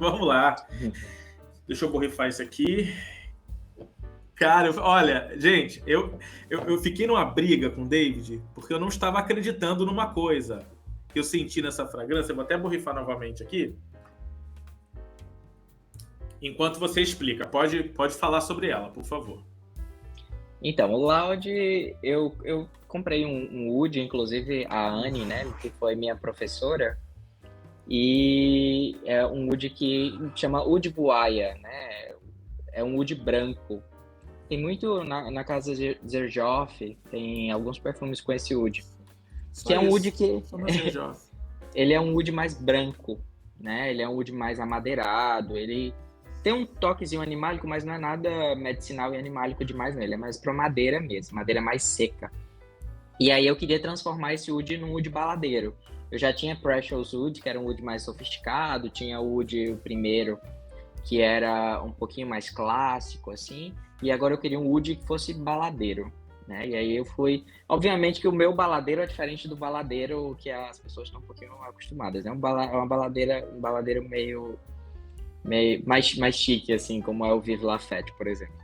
Vamos lá. Deixa eu borrifar isso aqui. Cara, olha, gente, eu fiquei numa briga com o David porque eu não estava acreditando numa coisa que eu senti nessa fragrância. Eu vou até borrifar novamente aqui. Enquanto você explica, pode falar sobre ela, por favor. Então, o Loud, eu comprei um Wood, inclusive a Anne, né, que foi minha professora, e é um Wood que chama Wood Buaia, né, é um Wood branco. Tem muito na casa Zerjoff, tem alguns perfumes com esse Wood. Que é um Wood que ele é um Wood mais branco, né, ele é um Wood mais amadeirado, ele tem um toquezinho animálico, mas não é nada medicinal e animálico demais, não. Ele é mais pra madeira mesmo, madeira mais seca. E aí eu queria transformar esse wood num wood baladeiro. Eu já tinha Precious Wood, que era um wood mais sofisticado, tinha o wood, o primeiro, que era um pouquinho mais clássico, assim, e agora eu queria um wood que fosse baladeiro, né? E aí eu fui... Obviamente que o meu baladeiro é diferente do baladeiro que as pessoas estão um pouquinho acostumadas, né? Um baladeiro meio mais chique, assim, como é o Vive Lafayette, por exemplo.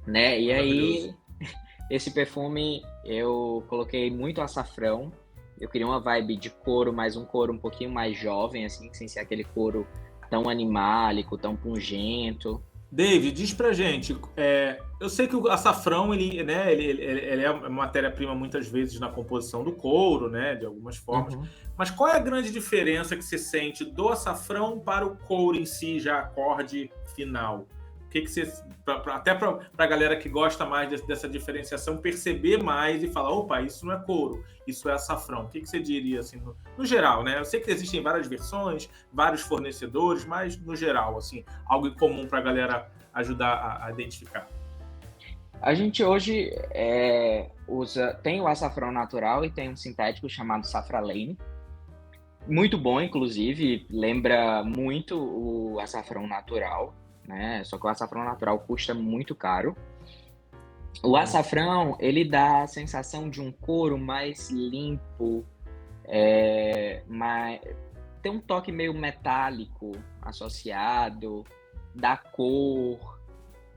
Né? E aí, esse perfume eu coloquei muito açafrão. Eu queria uma vibe de couro, mas um couro um pouquinho mais jovem, assim, sem ser aquele couro tão animálico, tão pungento. David, diz pra gente, eu sei que o açafrão ele é uma matéria-prima muitas vezes na composição do couro, né, de algumas formas, mas qual é a grande diferença que você sente do açafrão para o couro em si, já acorde final? O que você, até para a galera que gosta mais dessa diferenciação, perceber mais e falar, opa, isso não é couro, isso é açafrão. O que você diria, assim, no geral, né? Eu sei que existem várias versões, vários fornecedores, mas no geral, assim, algo em comum para a galera ajudar a identificar. A gente hoje tem o açafrão natural e tem um sintético chamado Safralane. Muito bom, inclusive, lembra muito o açafrão natural, né? Só que o açafrão natural custa muito caro. O açafrão, ele dá a sensação de um couro mais limpo, tem um toque meio metálico associado, da cor.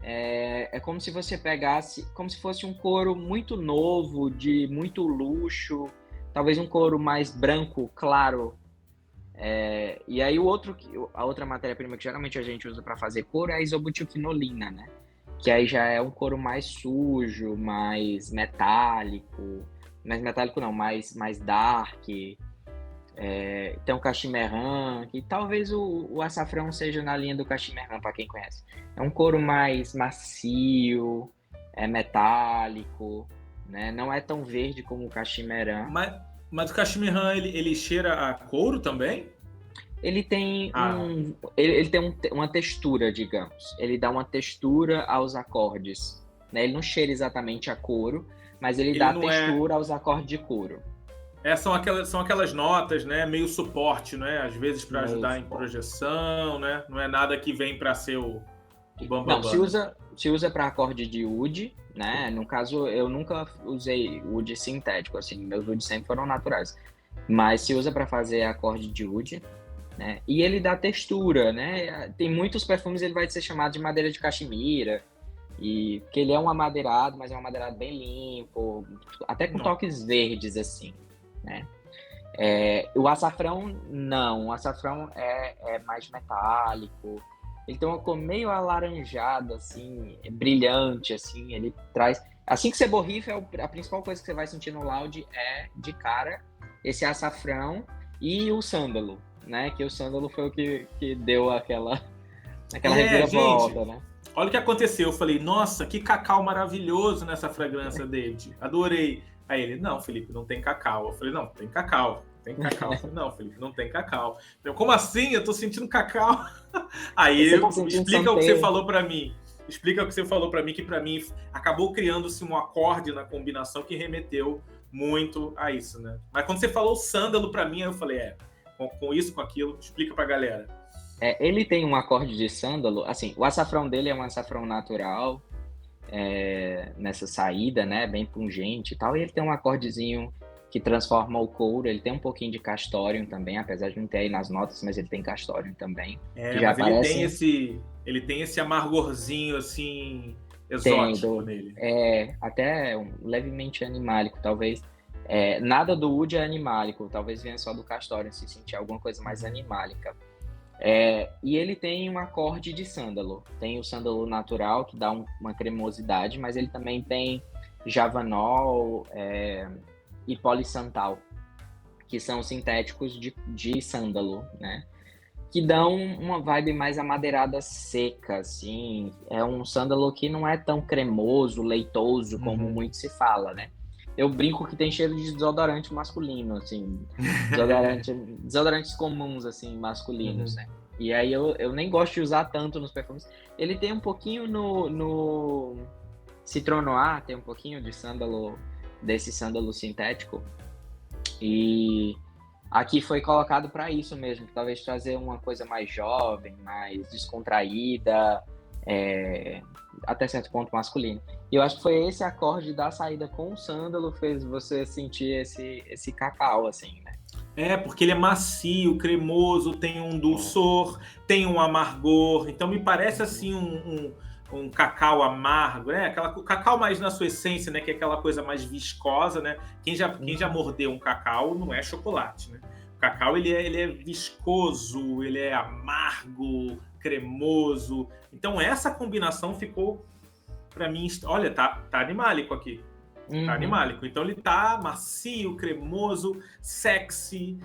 É como se você pegasse, como se fosse um couro muito novo, de muito luxo, talvez um couro mais branco, claro. E aí a outra matéria-prima que geralmente a gente usa para fazer couro é a isobutilquinolina, né? Que aí já é um couro mais sujo, mais metálico não, mais dark. Tem o Cachimerran, que talvez o açafrão seja na linha do Cachimerran, para quem conhece. É um couro mais macio, metálico, né? Não é tão verde como o Cachimerran. Mas o Cachimerran, ele cheira a couro também? Ele tem ele tem uma textura, digamos. Ele dá uma textura aos acordes, né? Ele não cheira exatamente a couro, mas ele dá textura aos acordes de couro. São aquelas notas, né? Meio suporte, né? Às vezes para ajudar em projeção, né? Não é nada que vem para ser o bambambam. Não, se usa para acorde de wood, né? No caso, eu nunca usei wood sintético, assim. Meus woods sempre foram naturais. Mas se usa para fazer acorde de wood, né? E ele dá textura, né? Tem muitos perfumes, ele vai ser chamado de madeira de caxemira, porque ele é um amadeirado, mas é um amadeirado bem limpo, até com toques verdes, assim, né? O açafrão, não. O açafrão é mais metálico. Ele tem uma cor meio alaranjada, assim, brilhante, assim. Ele traz... Assim que você borrifa, a principal coisa que você vai sentir no Loud é, de cara, esse açafrão e o sândalo, né? Que o sândalo foi o que deu aquela reviravolta, né? Olha o que aconteceu. Eu falei, nossa, que cacau maravilhoso nessa fragrância, David. Adorei. Aí ele, não, Felipe, não tem cacau. Eu falei, não, tem cacau. Tem cacau. Eu falei, não, Felipe, não tem cacau. Eu, como assim? Eu tô sentindo cacau. Aí explica o que você falou pra mim. Explica o que você falou pra mim, que pra mim acabou criando-se um acorde na combinação que remeteu muito a isso, né? Mas quando você falou sândalo pra mim, aí eu falei, com isso, com aquilo, explica pra galera. Ele tem um acorde de sândalo, assim, o açafrão dele é um açafrão natural, nessa saída, né, bem pungente e tal, e ele tem um acordezinho que transforma o couro. Ele tem um pouquinho de castoreum também, apesar de não ter aí nas notas, mas ele tem castoreum também. Que já Mas aparece... ele tem esse amargorzinho, assim, Tem, exótico nele. até levemente animálico, talvez. Nada do wood é animálico, talvez venha só do castoreum, se sentir alguma coisa mais animálica. E ele tem um acorde de sândalo. Tem o sândalo natural, que dá uma cremosidade, mas ele também tem javanol e polisantal, que são sintéticos de sândalo, né? Que dão uma vibe mais amadeirada seca, assim. É um sândalo que não é tão cremoso, leitoso, como muito se fala, né? Eu brinco que tem cheiro de desodorante masculino, assim. Desodorantes comuns, assim, masculinos, né? E aí eu nem gosto de usar tanto nos perfumes. Ele tem um pouquinho no Citron Noir, tem um pouquinho de sândalo, desse sândalo sintético. E aqui foi colocado para isso mesmo, talvez trazer uma coisa mais jovem, mais descontraída, até certo ponto masculino. E eu acho que foi esse acorde da saída com o sândalo fez você sentir esse cacau, assim, né? Porque ele é macio, cremoso, tem um dulçor, tem um amargor. Então me parece assim um cacau amargo, né? O cacau mais na sua essência, né? Que é aquela coisa mais viscosa, né? Quem já mordeu um cacau não é chocolate, né? O cacau ele é viscoso, ele é amargo, cremoso. Então essa combinação ficou para mim, olha, tá animálico aqui. Tá animálico. Então ele tá macio, cremoso, sexy.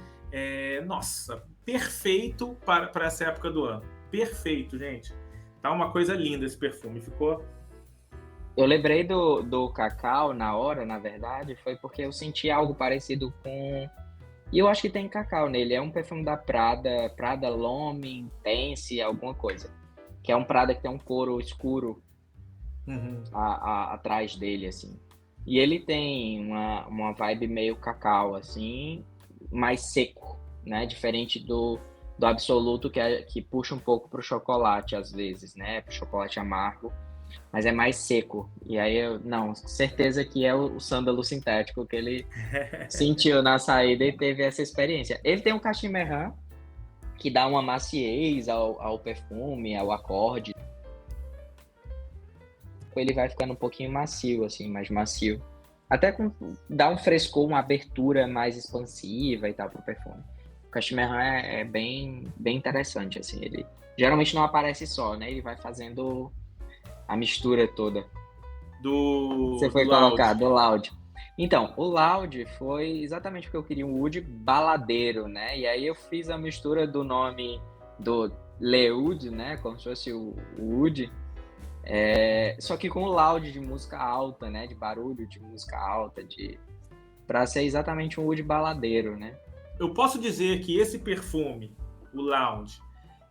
Nossa, perfeito para essa época do ano. Perfeito, gente. Tá uma coisa linda esse perfume. Ficou... Eu lembrei do cacau na hora, na verdade, foi porque eu senti algo parecido com... E eu acho que tem cacau nele. É um perfume da Prada L'Homme Intense, alguma coisa. Que é um Prada que tem um couro escuro atrás dele, assim. E ele tem uma vibe meio cacau, assim, mais seco, né? Diferente do Absoluto, que puxa um pouco pro chocolate, às vezes, né? Pro chocolate amargo, mas é mais seco. E aí, certeza que é o sândalo sintético que ele sentiu na saída e teve essa experiência. Ele tem um cachemir, que dá uma maciez ao perfume, ao acorde. Ele vai ficando um pouquinho macio, assim, mais macio. Até dá um frescor, uma abertura mais expansiva e tal pro perfume. O cachemir é bem, bem interessante, assim. Ele geralmente não aparece só, né? Ele vai fazendo a mistura toda. Você foi colocar, do Loud. Então, o Loud foi exatamente porque eu queria um wood baladeiro, né? E aí eu fiz a mistura do nome do Leoud, né? Como se fosse o wood. Só que com o loud de música alta, né? De barulho de música alta, pra ser exatamente um wood baladeiro, né? Eu posso dizer que esse perfume, o Lounge,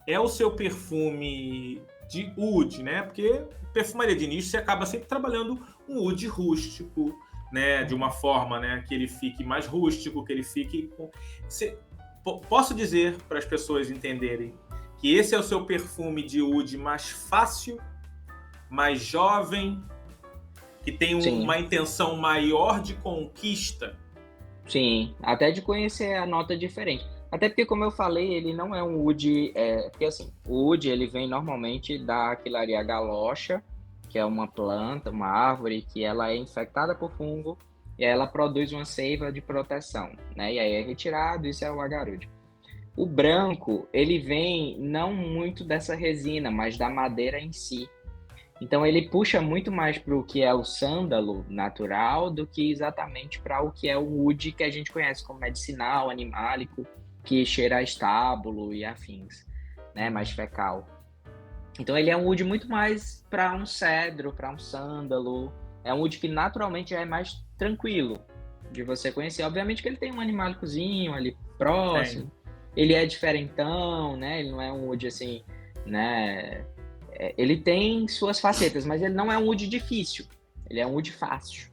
é o seu perfume de oud, né? Porque perfumaria de nicho você acaba sempre trabalhando um oud rústico, né? De uma forma, né? Que ele fique mais rústico, que ele fique... Posso dizer para as pessoas entenderem que esse é o seu perfume de oud mais fácil, mais jovem, que tem uma intenção maior de conquista. Sim, até de conhecer a nota diferente. Até porque, como eu falei, ele não é um oud... porque assim, o oud ele vem normalmente da Aquilaria galocha, que é uma planta, uma árvore, que ela é infectada por fungo e ela produz uma seiva de proteção, né? E aí é retirado, isso é o agarude. O branco, ele vem não muito dessa resina, mas da madeira em si. Então ele puxa muito mais para o que é o sândalo natural do que exatamente para o que é o wood que a gente conhece como medicinal, animálico, que cheira a estábulo e afins, né? Mais fecal. Então ele é um wood muito mais para um cedro, para um sândalo. É um wood que naturalmente já é mais tranquilo de você conhecer. Obviamente que ele tem um animálicozinho ali próximo. Ele é diferentão, né? Ele não é um wood assim, né? Ele tem suas facetas, mas ele não é um wood difícil. Ele é um wood fácil.